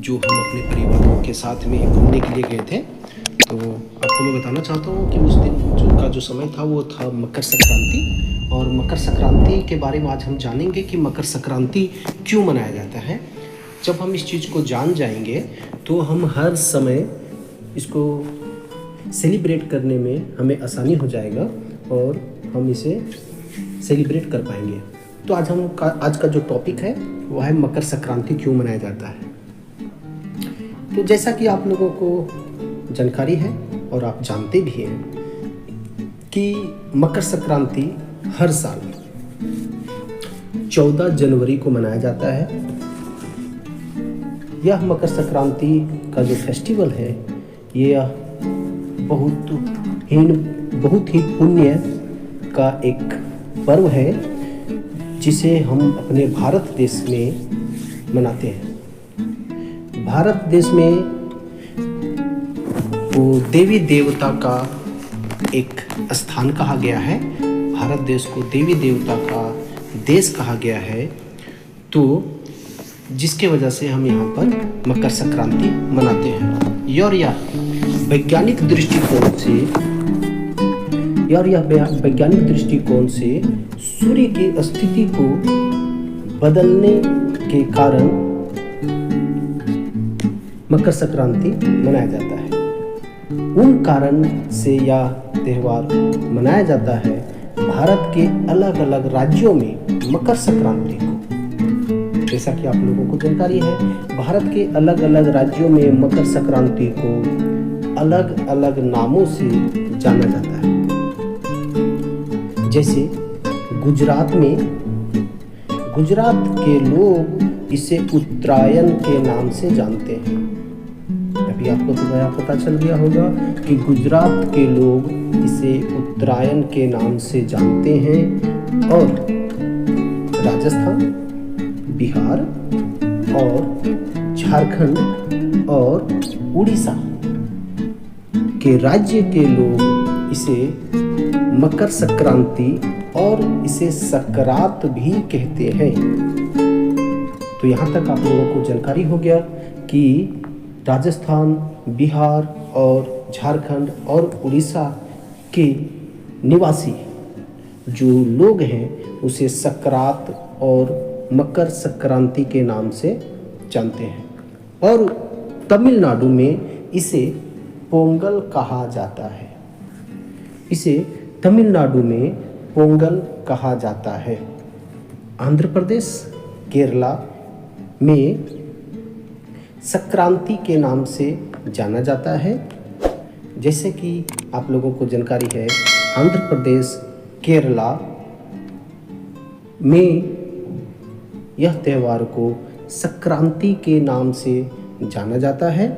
जो हम अपने परिवारों के साथ में घूमने के लिए गए थे। तो आपको मैं बताना चाहता हूँ कि उस दिन जो समय था वो था मकर संक्रांति। और मकर संक्रांति के बारे में आज हम जानेंगे कि मकर संक्रांति क्यों मनाया जाता है। जब हम इस चीज़ को जान जाएंगे तो हम हर समय इसको सेलिब्रेट करने में हमें आसानी हो जाएगा और हम इसे सेलिब्रेट कर पाएंगे। तो आज का जो टॉपिक है वो है मकर संक्रांति क्यों मनाया जाता है। तो जैसा कि आप लोगों को जानकारी है और आप जानते भी हैं कि मकर संक्रांति हर साल 14 जनवरी को मनाया जाता है। यह मकर संक्रांति का जो फेस्टिवल है यह बहुत ही पुण्य का एक पर्व है जिसे हम अपने भारत देश में मनाते हैं। भारत देश में वो देवी देवता का एक स्थान कहा गया है। भारत देश को देवी देवता का देश कहा गया है, तो जिसके वजह से हम यहाँ पर मकर संक्रांति मनाते हैं। और यह वैज्ञानिक दृष्टिकोण से सूर्य की स्थिति को बदलने के कारण मकर संक्रांति मनाया जाता है। उन कारण से यह त्यौहार मनाया जाता है। भारत के अलग अलग राज्यों में मकर संक्रांति को, जैसा कि आप लोगों को जानकारी है, भारत के अलग अलग राज्यों में मकर संक्रांति को अलग अलग नामों से जाना जाता है। जैसे गुजरात के लोग इसे उत्तरायण के नाम से जानते हैं। अभी आपको तो नया पता चल गया होगा कि गुजरात के लोग इसे उत्तरायण के नाम से जानते हैं। और राजस्थान, बिहार और झारखंड और उड़ीसा के राज्य के लोग इसे मकर संक्रांति और इसे सकरात भी कहते हैं। तो यहाँ तक आप लोगों को जानकारी हो गया कि राजस्थान, बिहार और झारखंड और उड़ीसा के निवासी जो लोग हैं उसे सकरात और मकर संक्रांति के नाम से जानते हैं। और तमिलनाडु में इसे पोंगल कहा जाता है। इसे तमिलनाडु में पोंगल कहा जाता है। आंध्र प्रदेश, केरला में संक्रांति के नाम से जाना जाता है। जैसे कि आप लोगों को जानकारी है, आंध्र प्रदेश, केरला में यह त्यौहार को संक्रांति के नाम से जाना जाता है।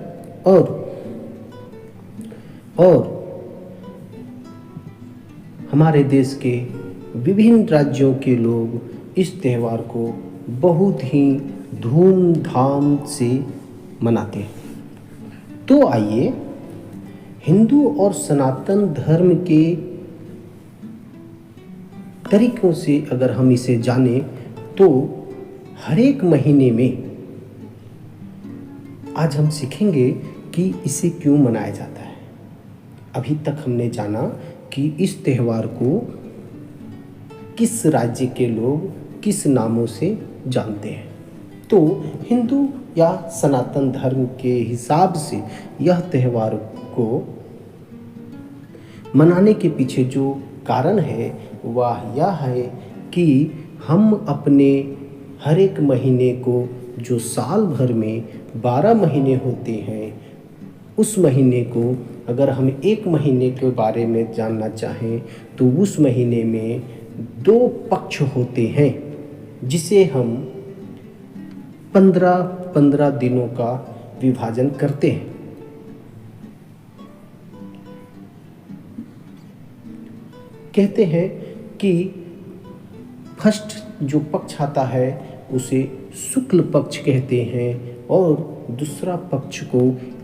और हमारे देश के विभिन्न राज्यों के लोग इस त्यौहार को बहुत ही धूमधाम से मनाते हैं। तो आइए हिंदू और सनातन धर्म के तरीकों से अगर हम इसे जानें तो हर एक महीने में आज हम सीखेंगे कि इसे क्यों मनाया जाता है। अभी तक हमने जाना कि इस त्यौहार को किस राज्य के लोग किस नामों से जानते हैं। तो हिंदू या सनातन धर्म के हिसाब से यह त्यौहार को मनाने के पीछे जो कारण है वह यह है कि हम अपने हर एक महीने को, जो साल भर में 12 महीने होते हैं, उस महीने को अगर हम एक महीने के बारे में जानना चाहें तो उस महीने में 2 पक्ष होते हैं जिसे हम 15 दिनों का विभाजन करते हैं। कहते हैं कि फर्स्ट जो पक्ष आता है उसे शुक्ल पक्ष कहते हैं और दूसरा पक्ष को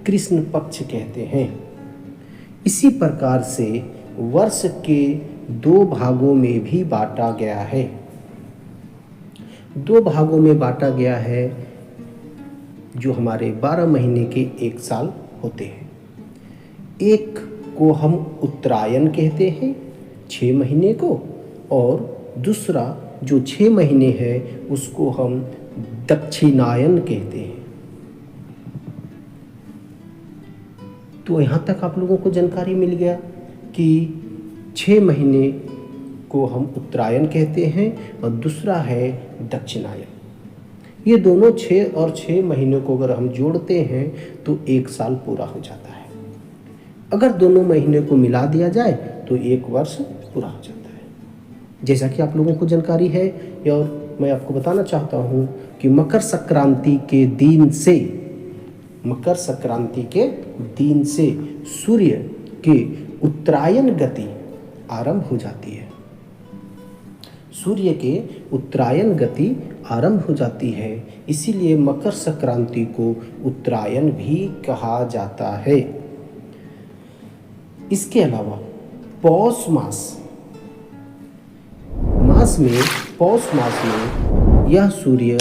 कृष्ण पक्ष कहते हैं। इसी प्रकार से वर्ष के 2 भागों में भी बांटा गया है। 2 भागों में बांटा गया है। जो हमारे 12 महीने के एक साल होते हैं। एक को हम उत्तरायण कहते हैं 6 महीने को, और दूसरा जो 6 महीने है उसको हम दक्षिणायन कहते हैं। तो यहाँ तक आप लोगों को जानकारी मिल गया कि 6 महीने को हम उत्तरायण कहते हैं और दूसरा है दक्षिणायन। ये दोनों 6 और 6 महीने को अगर हम जोड़ते हैं तो 1 साल पूरा हो जाता है। अगर दोनों महीने को मिला दिया जाए तो 1 वर्ष पूरा हो जाता है। जैसा कि आप लोगों को जानकारी है, और मैं आपको बताना चाहता हूँ कि मकर संक्रांति के दिन से सूर्य के उत्तरायण गति आरंभ हो जाती है। सूर्य के उत्तरायण गति आरंभ हो जाती है, इसीलिए मकर संक्रांति को उत्तरायण भी कहा जाता है। इसके अलावा पौष मास में यह सूर्य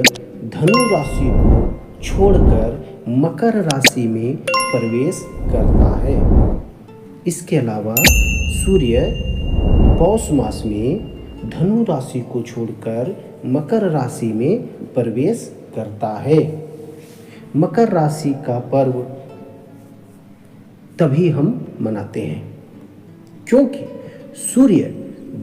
धनु राशि को छोड़कर मकर राशि में प्रवेश करता है। इसके अलावा सूर्य पौष मास में धनु राशि को छोड़कर मकर राशि में प्रवेश करता है। मकर राशि का पर्व तभी हम मनाते हैं क्योंकि सूर्य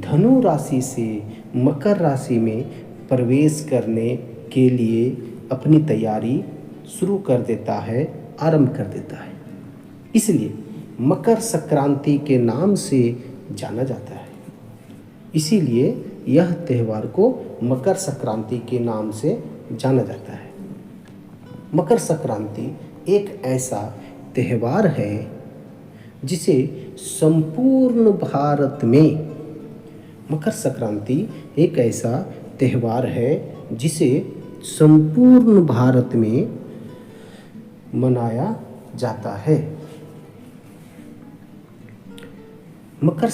धनु राशि से मकर राशि में प्रवेश करने के लिए अपनी तैयारी शुरू कर देता है, आरंभ कर देता है। इसलिए मकर संक्रांति के नाम से जाना जाता है। इसीलिए यह त्यौहार को मकर संक्रांति के नाम से जाना जाता है। मकर संक्रांति एक ऐसा त्यौहार है जिसे संपूर्ण भारत में मकर संक्रांति एक ऐसा त्यौहार है जिसे संपूर्ण भारत में मनाया जाता है। मकर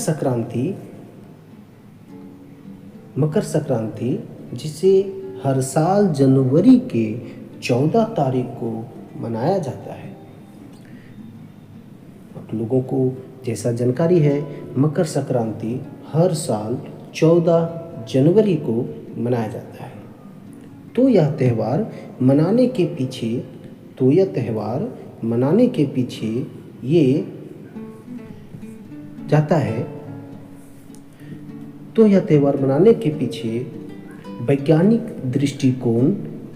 संक्रांति जिसे हर साल जनवरी के 14 तारीख को मनाया जाता है। आप लोगों को जैसा जानकारी है, मकर संक्रांति हर साल 14 जनवरी को मनाया जाता है। तो यह त्यौहार मनाने के पीछे ये जाता है। तो यह त्यौहार मनाने के पीछे वैज्ञानिक दृष्टिकोण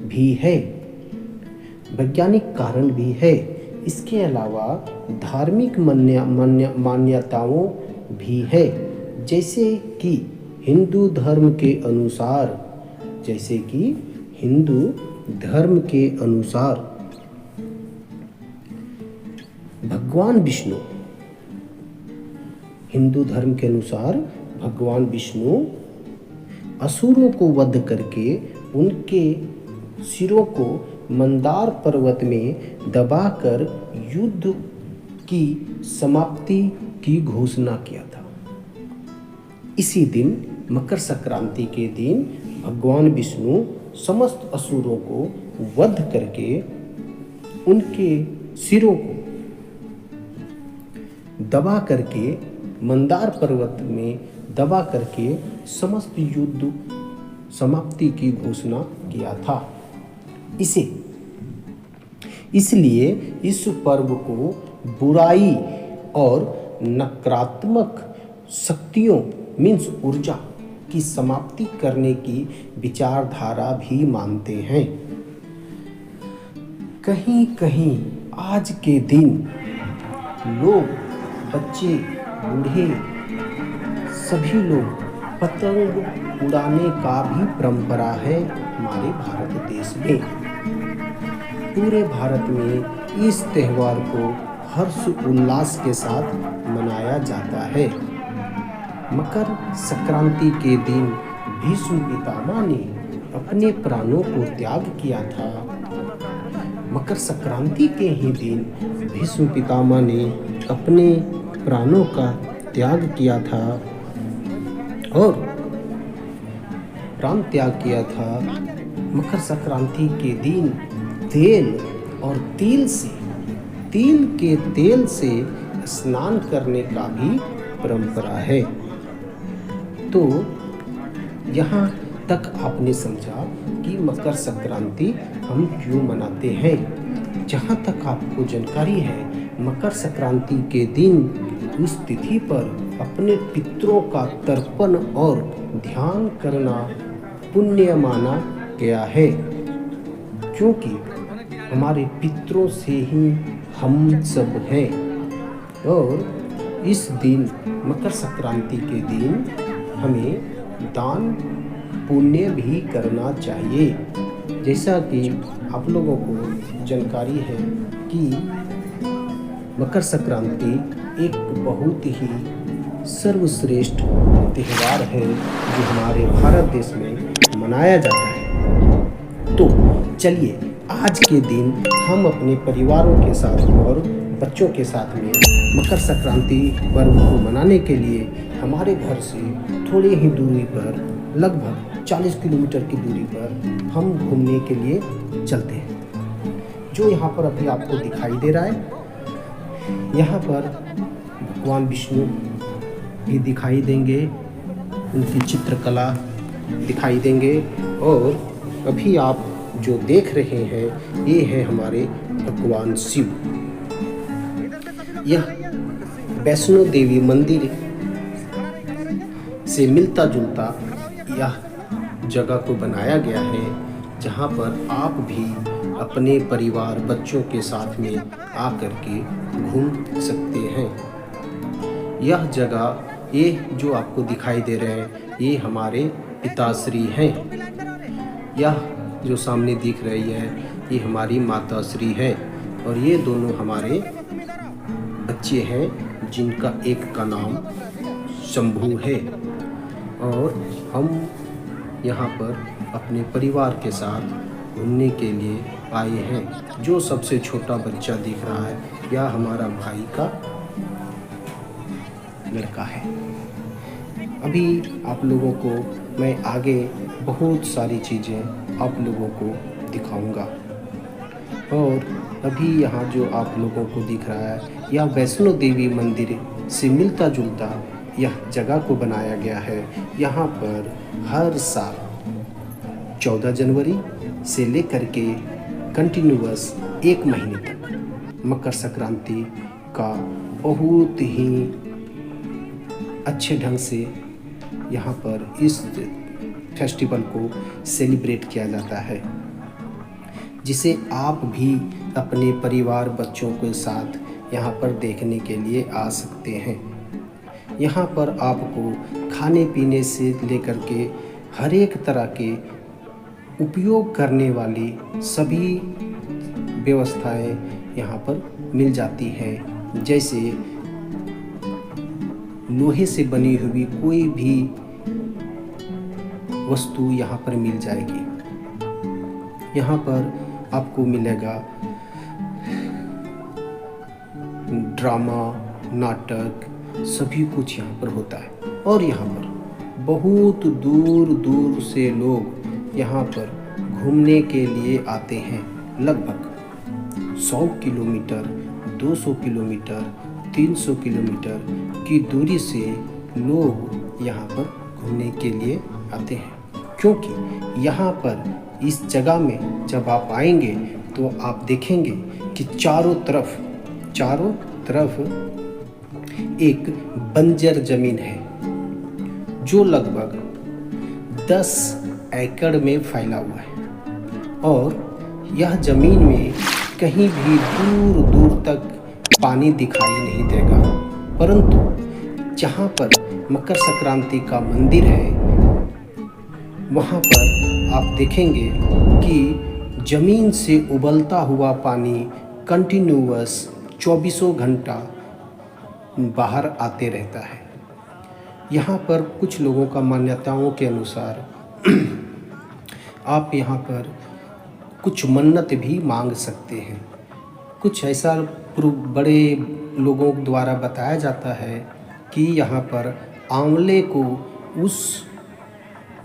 भी है, वैज्ञानिक कारण भी है। इसके अलावा धार्मिक मान्यताओं भी है, जैसे कि हिंदू धर्म के अनुसार भगवान विष्णु असुरों को वध करके उनके सिरों को मंदार पर्वत में दबाकर युद्ध की समाप्ति की घोषणा किया था। इसी दिन मकर संक्रांति के दिन भगवान विष्णु समस्त असुरों को वध करके उनके सिरों को दबा करके मंदार पर्वत में दबा करके समस्त युद्ध समाप्ति की घोषणा किया था। इसलिए इस पर्व को बुराई और नकारात्मक शक्तियों मीन्स ऊर्जा की समाप्ति करने की विचारधारा भी मानते हैं। कहीं कहीं आज के दिन लोग, बच्चे, बूढ़े सभी लोग पतंग उड़ाने का भी परंपरा है हमारे भारत देश में। पूरे भारत में इस त्यौहार को हर्ष उल्लास के साथ मनाया जाता है। मकर संक्रांति के दिन भीष्म पितामह ने अपने प्राणों को त्याग किया था। मकर संक्रांति के ही दिन भीष्म पितामह ने अपने प्राणों का त्याग किया था और प्राण त्याग किया था। मकर संक्रांति के दिन तेल और तिल के तेल से स्नान करने का भी परंपरा है। तो यहाँ तक आपने समझा कि मकर संक्रांति हम क्यों मनाते हैं। जहाँ तक आपको जानकारी है, मकर संक्रांति के दिन उस तिथि पर अपने पितरों का तर्पण और ध्यान करना पुण्य माना गया है, क्योंकि हमारे पितरों से ही हम सब हैं। और इस दिन, मकर संक्रांति के दिन, हमें दान पुण्य भी करना चाहिए। जैसा कि आप लोगों को जानकारी है कि मकर संक्रांति एक बहुत ही सर्वश्रेष्ठ त्यौहार है जो हमारे भारत देश में मनाया जाता है। तो चलिए, आज के दिन हम अपने परिवारों के साथ और बच्चों के साथ में मकर संक्रांति पर्व को मनाने के लिए हमारे घर से थोड़े ही दूरी पर, लगभग 40 किलोमीटर की दूरी पर हम घूमने के लिए चलते हैं। जो यहाँ पर अभी आपको दिखाई दे रहा है, यहाँ पर भगवान विष्णु भी दिखाई देंगे, उनकी चित्रकला दिखाई देंगे। और अभी आप जो देख रहे हैं, ये है हमारे भगवान शिव। यह वैष्णो देवी मंदिर से मिलता जुलता यह जगह को बनाया गया है, जहाँ पर आप भी अपने परिवार, बच्चों के साथ में आकर के घूम सकते हैं। यह जगह, ये जो आपको दिखाई दे रहे हैं, ये हमारे पिताश्री हैं। यह जो सामने दिख रही है, ये हमारी माताश्री है। और ये दोनों हमारे बच्चे हैं, जिनका एक का नाम शंभू है। और हम यहाँ पर अपने परिवार के साथ घूमने के लिए आए हैं। जो सबसे छोटा बच्चा दिख रहा है, यह हमारा भाई का लड़का है। अभी आप लोगों को मैं आगे बहुत सारी चीज़ें आप लोगों को दिखाऊंगा। और अभी यहाँ जो आप लोगों को दिख रहा है, यह वैष्णो देवी मंदिर से मिलता जुलता यह जगह को बनाया गया है। यहाँ पर हर साल 14 जनवरी से लेकर के कंटिन्यूअस 1 महीने तक मकर संक्रांति का बहुत ही अच्छे ढंग से यहाँ पर इस फेस्टिवल को सेलिब्रेट किया जाता है, जिसे आप भी अपने परिवार, बच्चों के साथ यहाँ पर देखने के लिए आ सकते हैं। यहाँ पर आपको खाने पीने से लेकर के हर एक तरह के उपयोग करने वाली सभी व्यवस्थाएं यहाँ पर मिल जाती हैं। जैसे लोहे से बनी हुई कोई भी वस्तु यहाँ पर मिल जाएगी। यहाँ पर आपको मिलेगा ड्रामा, नाटक, सभी कुछ यहाँ पर होता है। और यहाँ पर बहुत दूर दूर से लोग यहाँ पर घूमने के लिए आते हैं। लगभग 100 किलोमीटर, 200 किलोमीटर, 300 किलोमीटर की दूरी से लोग यहाँ पर घूमने के लिए आते हैं, क्योंकि यहाँ पर इस जगह में जब आप आएंगे तो आप देखेंगे कि चारों तरफ एक बंजर जमीन है, जो लगभग 10 एकड़ में फैला हुआ है। और यह जमीन में कहीं भी दूर दूर तक पानी दिखाई नहीं देगा, परंतु जहाँ पर मकर संक्रांति का मंदिर है, वहाँ पर आप देखेंगे कि जमीन से उबलता हुआ पानी कंटिन्यूअस 24 घंटा बाहर आते रहता है। यहाँ पर कुछ लोगों का मान्यताओं के अनुसार आप यहाँ पर कुछ मन्नत भी मांग सकते हैं। कुछ ऐसा बड़े लोगों द्वारा बताया जाता है कि यहाँ पर आंवले को उस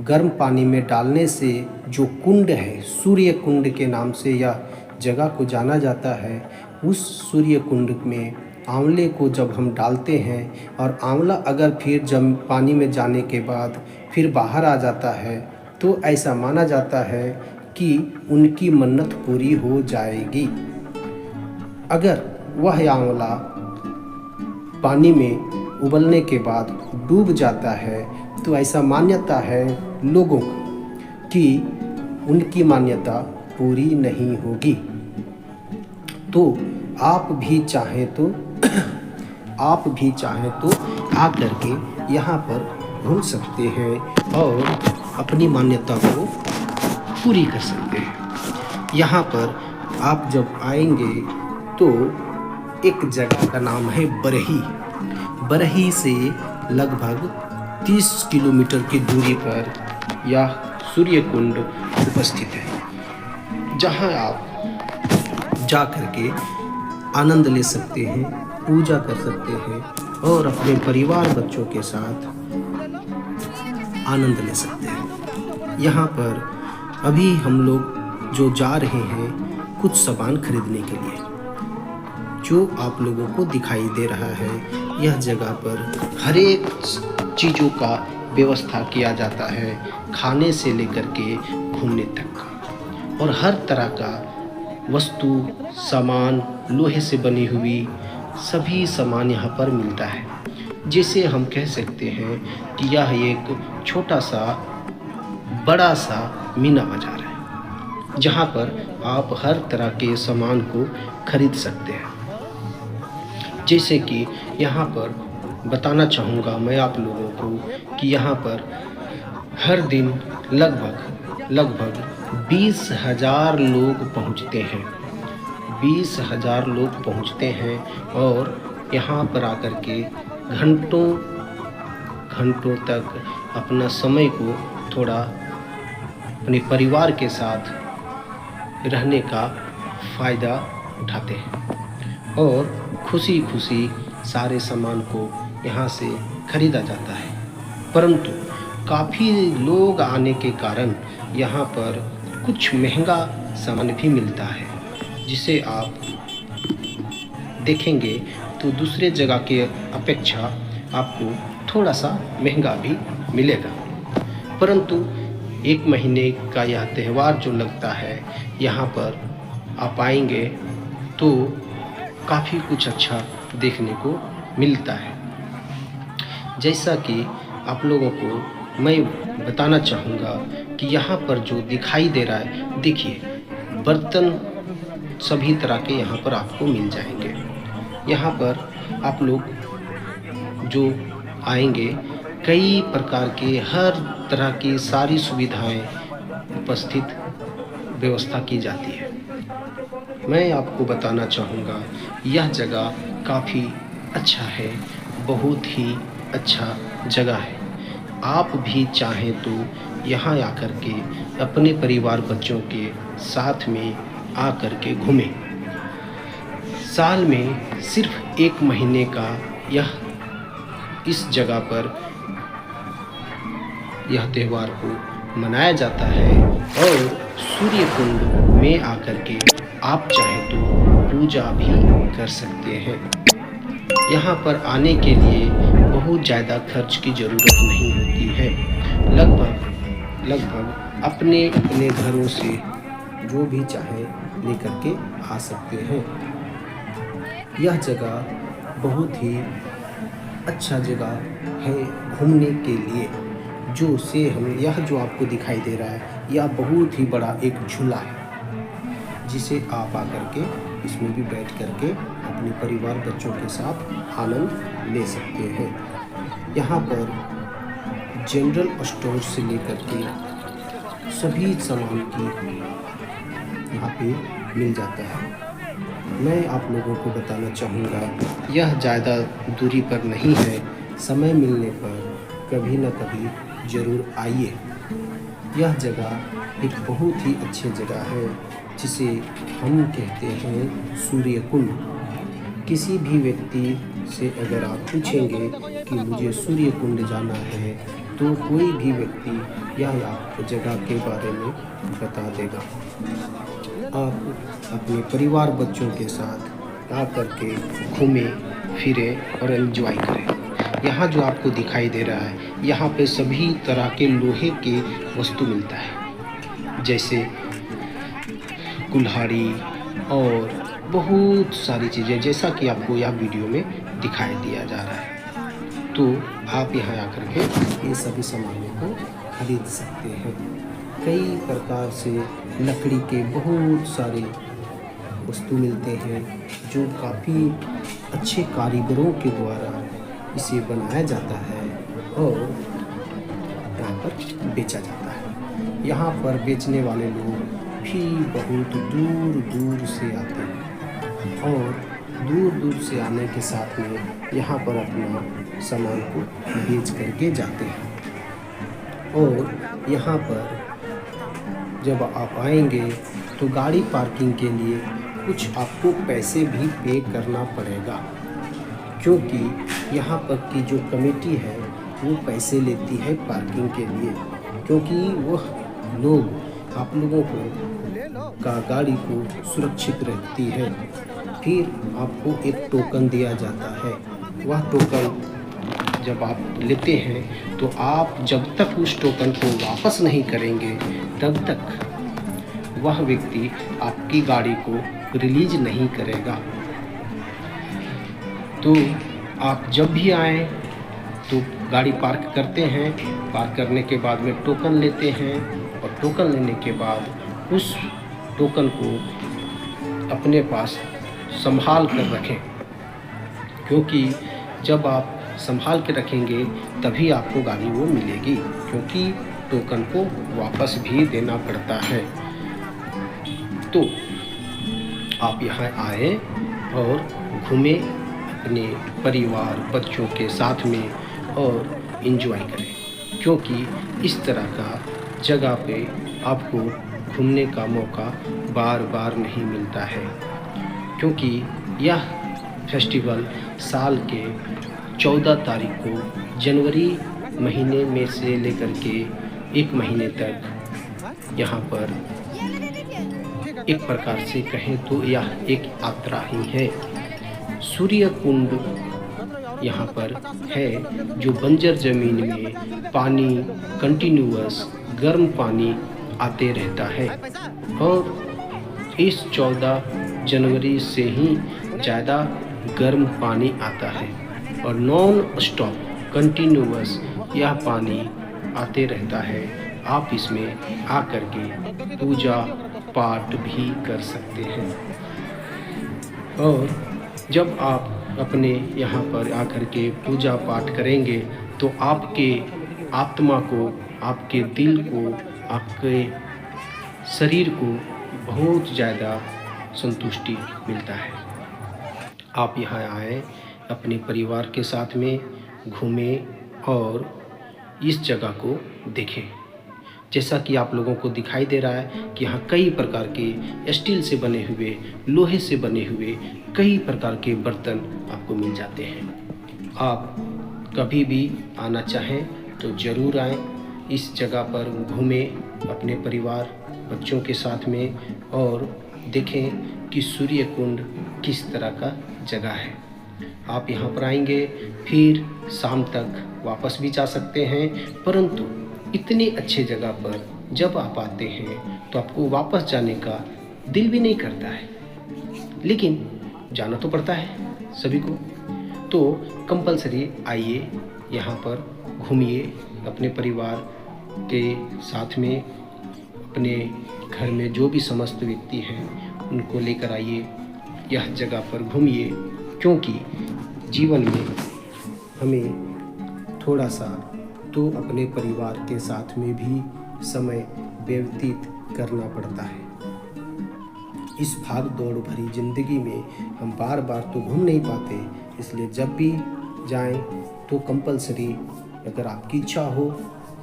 गर्म पानी में डालने से जो कुंड है, सूर्य कुंड के नाम से यह जगह को जाना जाता है, उस सूर्य कुंड में आंवले को जब हम डालते हैं और आंवला अगर फिर जब पानी में जाने के बाद फिर बाहर आ जाता है, तो ऐसा माना जाता है कि उनकी मन्नत पूरी हो जाएगी। अगर वह आंवला पानी में उबलने के बाद डूब जाता है, तो ऐसा मान्यता है लोगों को कि उनकी मान्यता पूरी नहीं होगी। तो आप भी चाहें तो आकर के यहाँ पर घूम सकते हैं और अपनी मान्यता को पूरी कर सकते हैं। यहाँ पर आप जब आएंगे तो एक जगह का नाम है बरही। बरही से लगभग 30 किलोमीटर की दूरी पर यह सूर्य कुंड उपस्थित है, जहाँ आप जा कर के आनंद ले सकते हैं, पूजा कर सकते हैं और अपने परिवार बच्चों के साथ आनंद ले सकते हैं। यहाँ पर अभी हम लोग जो जा रहे हैं कुछ सामान खरीदने के लिए, जो आप लोगों को दिखाई दे रहा है, यह जगह पर हर एक चीज़ों का व्यवस्था किया जाता है, खाने से लेकर के घूमने तक का, और हर तरह का वस्तु सामान, लोहे से बनी हुई सभी सामान यहाँ पर मिलता है। जिसे हम कह सकते हैं कि यह एक छोटा सा बड़ा सा मीना बाजार है, जहाँ पर आप हर तरह के सामान को खरीद सकते हैं। जैसे कि यहाँ पर बताना चाहूँगा मैं आप लोगों को कि यहाँ पर हर दिन लगभग 20,000 लोग पहुँचते हैं। 20,000 लोग पहुँचते हैं और यहाँ पर आकर के घंटों तक अपना समय को थोड़ा अपने परिवार के साथ रहने का फ़ायदा उठाते हैं और खुशी खुशी सारे सामान को यहाँ से खरीदा जाता है। परंतु काफ़ी लोग आने के कारण यहाँ पर कुछ महंगा सामान भी मिलता है, जिसे आप देखेंगे तो दूसरे जगह के अपेक्षा आपको थोड़ा सा महंगा भी मिलेगा। परंतु एक महीने का यह त्यौहार जो लगता है, यहाँ पर आप आएंगे तो काफ़ी कुछ अच्छा देखने को मिलता है। जैसा कि आप लोगों को मैं बताना चाहूँगा कि यहाँ पर जो दिखाई दे रहा है, देखिए बर्तन सभी तरह के यहाँ पर आपको मिल जाएंगे। यहाँ पर आप लोग जो आएंगे, कई प्रकार के हर तरह की सारी सुविधाएं उपस्थित व्यवस्था की जाती है। मैं आपको बताना चाहूँगा यह जगह काफ़ी अच्छा है, बहुत ही अच्छा जगह है। आप भी चाहें तो यहाँ आकर के अपने परिवार बच्चों के साथ में आकर के घूमें। साल में सिर्फ 1 महीने का इस जगह पर यह त्यौहार को मनाया जाता है और सूर्य कुंड में आकर के आप चाहें तो पूजा भी कर सकते हैं। यहाँ पर आने के लिए बहुत ज़्यादा खर्च की ज़रूरत नहीं होती है। लगभग अपने घरों से जो भी चाहे लेकर के आ सकते हैं। यह जगह बहुत ही अच्छा जगह है घूमने के लिए। यह जो आपको दिखाई दे रहा है, यह बहुत ही बड़ा एक झूला है, जिसे आप आकर के इसमें भी बैठ करके अपने परिवार बच्चों के साथ आनंद ले सकते हैं। यहाँ पर जनरल स्टोर से लेकर के सभी सामान की यहाँ पे मिल जाता है। मैं आप लोगों को बताना चाहूँगा, यह ज़्यादा दूरी पर नहीं है। समय मिलने पर कभी न कभी ज़रूर आइए। यह जगह एक बहुत ही अच्छी जगह है, जिसे हम कहते हैं सूर्य कुंड। किसी भी व्यक्ति से अगर आप पूछेंगे कि मुझे सूर्य कुंड जाना है, तो कोई भी व्यक्ति यह आपको जगह के बारे में बता देगा। आप अपने परिवार बच्चों के साथ आकर के घूमें फिरें और एंजॉय करें। यहाँ जो आपको दिखाई दे रहा है, यहाँ पे सभी तरह के लोहे के वस्तु मिलता है, जैसे कुल्हाड़ी और बहुत सारी चीज़ें, जैसा कि आपको यह वीडियो में दिखाई दिया जा रहा है। तो आप यहाँ आकर के ये सभी सामानों को खरीद सकते हैं। कई प्रकार से लकड़ी के बहुत सारे वस्तु मिलते हैं जो काफ़ी अच्छे कारीगरों के द्वारा इसे बनाया जाता है और यहाँ पर बेचा जाता है। यहाँ पर बेचने वाले लोग भी बहुत दूर दूर से आते हैं और दूर दूर से आने के साथ में यहाँ पर अपना सामान को बेच करके जाते हैं। और यहाँ पर जब आप आएंगे तो गाड़ी पार्किंग के लिए कुछ आपको पैसे भी पे करना पड़ेगा, क्योंकि यहाँ पर की जो कमेटी है वो पैसे लेती है पार्किंग के लिए, क्योंकि वह लोग आप लोगों का गाड़ी को सुरक्षित रखती है। फिर आपको एक टोकन दिया जाता है। वह टोकन जब आप लेते हैं तो आप जब तक उस टोकन को वापस नहीं करेंगे तब तक वह व्यक्ति आपकी गाड़ी को रिलीज नहीं करेगा। तो आप जब भी आएँ तो गाड़ी पार्क करते हैं, पार्क करने के बाद में टोकन लेते हैं और टोकन लेने के बाद उस टोकन को अपने पास संभाल कर रखें, क्योंकि जब आप संभाल के रखेंगे तभी आपको गाड़ी वो मिलेगी, क्योंकि टोकन को वापस भी देना पड़ता है। तो आप यहाँ आए और घूमें अपने परिवार बच्चों के साथ में और एंजॉय करें, क्योंकि इस तरह का जगह पे आपको घूमने का मौका बार बार नहीं मिलता है, क्योंकि यह फेस्टिवल साल के 14 तारीख को जनवरी महीने में से लेकर के 1 महीने तक यहाँ पर एक प्रकार से कहें तो यह एक यात्रा ही है। सूर्य कुंड यहाँ पर है, जो बंजर ज़मीन में पानी कंटिन्यूअस गर्म पानी आते रहता है और इस 14 जनवरी से ही ज़्यादा गर्म पानी आता है और नॉन स्टॉप कंटिन्यूअस यह पानी आते रहता है। आप इसमें आकर के पूजा पाठ भी कर सकते हैं और जब आप अपने यहाँ पर आकर के पूजा पाठ करेंगे तो आपके आत्मा को, आपके दिल को, आपके शरीर को बहुत ज़्यादा संतुष्टि मिलता है। आप यहाँ आए, अपने परिवार के साथ में घूमें और इस जगह को देखें। जैसा कि आप लोगों को दिखाई दे रहा है कि यहाँ कई प्रकार के स्टील से बने हुए, लोहे से बने हुए कई प्रकार के बर्तन आपको मिल जाते हैं। आप कभी भी आना चाहें तो ज़रूर आएँ, इस जगह पर घूमें अपने परिवार बच्चों के साथ में और देखें कि सूर्य कुंड किस तरह का जगह है। आप यहाँ पर आएंगे फिर शाम तक वापस भी जा सकते हैं, परंतु इतनी अच्छे जगह पर जब आप आते हैं तो आपको वापस जाने का दिल भी नहीं करता है, लेकिन जाना तो पड़ता है सभी को। तो कंपलसरी आइए, यहाँ पर घूमिए अपने परिवार के साथ में, अपने घर में जो भी समस्त व्यक्ति हैं उनको लेकर आइए, यह जगह पर घूमिए, क्योंकि जीवन में हमें थोड़ा सा तो अपने परिवार के साथ में भी समय व्यतीत करना पड़ता है। इस भाग दौड़ भरी ज़िंदगी में हम बार बार तो घूम नहीं पाते, इसलिए जब भी जाएं तो कंपलसरी अगर आपकी इच्छा हो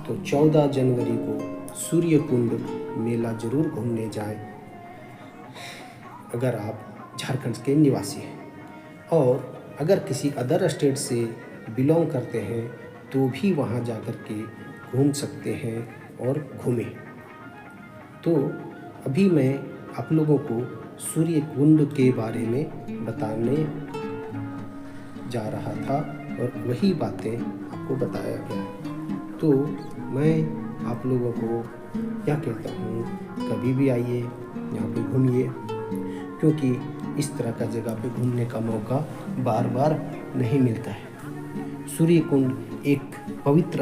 तो 14 जनवरी को सूर्य कुंड मेला ज़रूर घूमने जाएं, अगर आप झारखंड के निवासी हैं। और अगर किसी अदर स्टेट से बिलोंग करते हैं तो भी वहाँ जाकर के घूम सकते हैं और घूमें। तो अभी मैं आप लोगों को सूर्य कुंड के बारे में बताने जा रहा था और वही बातें आपको बताया गया। तो मैं आप लोगों को क्या कहता हूँ, कभी भी आइए यहाँ पे घूमिए, क्योंकि इस तरह का जगह पे घूमने का मौका बार बार नहीं मिलता है। सूर्य कुंड एक पवित्र